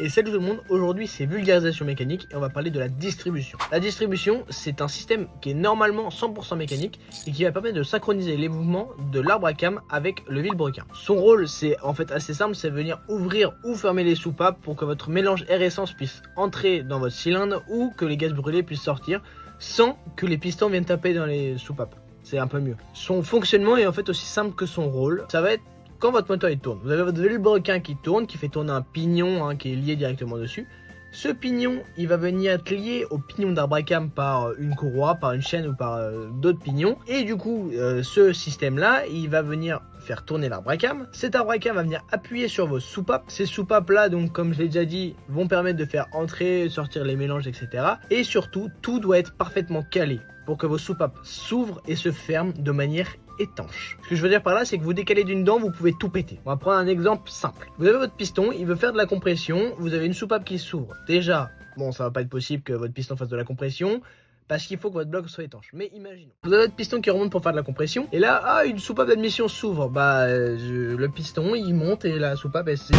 Et salut tout le monde, aujourd'hui c'est vulgarisation mécanique et on va parler de la distribution. La distribution, c'est un système qui est normalement 100% mécanique et qui va permettre de synchroniser les mouvements de l'arbre à cam avec le vilebrequin. Son rôle, c'est en fait assez simple, c'est venir ouvrir ou fermer les soupapes pour que votre mélange air-essence puisse entrer dans votre cylindre ou que les gaz brûlés puissent sortir sans que les pistons viennent taper dans les soupapes. C'est un peu mieux. Son fonctionnement est en fait aussi simple que son rôle. Ça va être quand votre moteur il tourne. Vous avez votre vilebrequin qui tourne, qui fait tourner un pignon qui est lié directement dessus. Ce pignon, il va venir être lié au pignon d'arbre à cam par une courroie, par une chaîne ou par d'autres pignons. Et du coup, ce système-là, il va venir faire tourner l'arbre à cam. Cet arbre à cam va venir appuyer sur vos soupapes. Ces soupapes-là, donc comme je l'ai déjà dit, vont permettre de faire entrer, sortir les mélanges, etc. Et surtout, tout doit être parfaitement calé pour que vos soupapes s'ouvrent et se ferment de manière étanche. Ce que je veux dire par là, c'est que vous décalez d'une dent, vous pouvez tout péter. On va prendre un exemple simple. Vous avez votre piston, il veut faire de la compression, vous avez une soupape qui s'ouvre. Déjà, bon, ça va pas être possible que votre piston fasse de la compression, parce qu'il faut que votre bloc soit étanche. Mais imaginons. Vous avez votre piston qui remonte pour faire de la compression, et là, une soupape d'admission s'ouvre. Le piston, il monte et la soupape, elle s'est...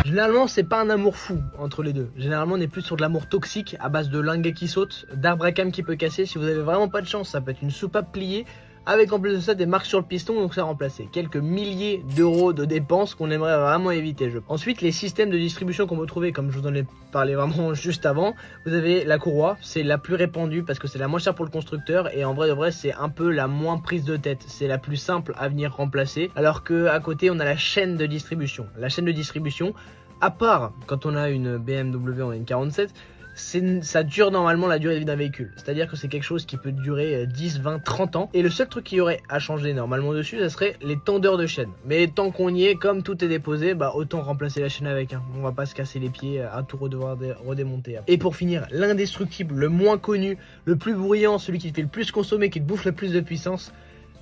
Généralement, c'est pas un amour fou entre les deux. Généralement, on est plus sur de l'amour toxique, à base de linguets qui sautent, d'arbre à cam qui peut casser. Si vous avez vraiment pas de chance, ça peut être une soupape pliée, avec en plus de ça des marques sur le piston, donc ça remplacer quelques milliers d'euros de dépenses qu'on aimerait vraiment éviter. Ensuite, les systèmes de distribution qu'on peut trouver, comme je vous en ai parlé vraiment juste avant, vous avez la courroie, c'est la plus répandue parce que c'est la moins chère pour le constructeur et en vrai de vrai c'est un peu la moins prise de tête, c'est la plus simple à venir remplacer, alors que à côté on a la chaîne de distribution. La chaîne de distribution, à part quand on a une BMW en N47, ça dure normalement la durée de vie d'un véhicule, c'est-à-dire que c'est quelque chose qui peut durer 10, 20, 30 ans, et le seul truc qu'il y aurait à changer normalement dessus, ça serait les tendeurs de chaîne. Mais tant qu'on y est, comme tout est déposé, autant remplacer la chaîne avec on va pas se casser les pieds à tout devoir redémonter. Et pour finir, l'indestructible, le moins connu, le plus bruyant, celui qui fait le plus consommer, qui te bouffe le plus de puissance,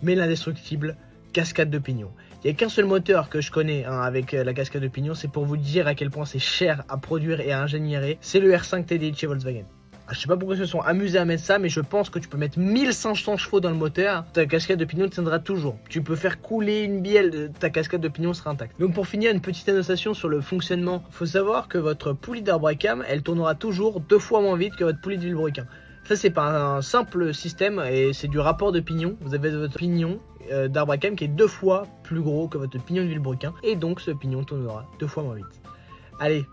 mais l'indestructible, cascade de pignon. Il n'y a qu'un seul moteur que je connais avec la cascade de pignon, c'est pour vous dire à quel point c'est cher à produire et à ingénierer. C'est le R5 TDI de chez Volkswagen. Je sais pas pourquoi ils se sont amusés à mettre ça, mais je pense que tu peux mettre 1500 chevaux dans le moteur, ta cascade de pignon tiendra toujours. Tu peux faire couler une bielle, ta cascade de pignon sera intacte. Donc pour finir, une petite annotation sur le fonctionnement. Faut savoir que votre poulie d'arbre à cam, elle tournera toujours 2 fois moins vite que votre poulie de vilebrequin. Ça c'est pas un simple système et c'est du rapport de pignon. Vous avez votre pignon d'arbre à cam qui est 2 fois plus gros que votre pignon de vilebrequin et donc ce pignon tournera 2 fois moins vite. Allez,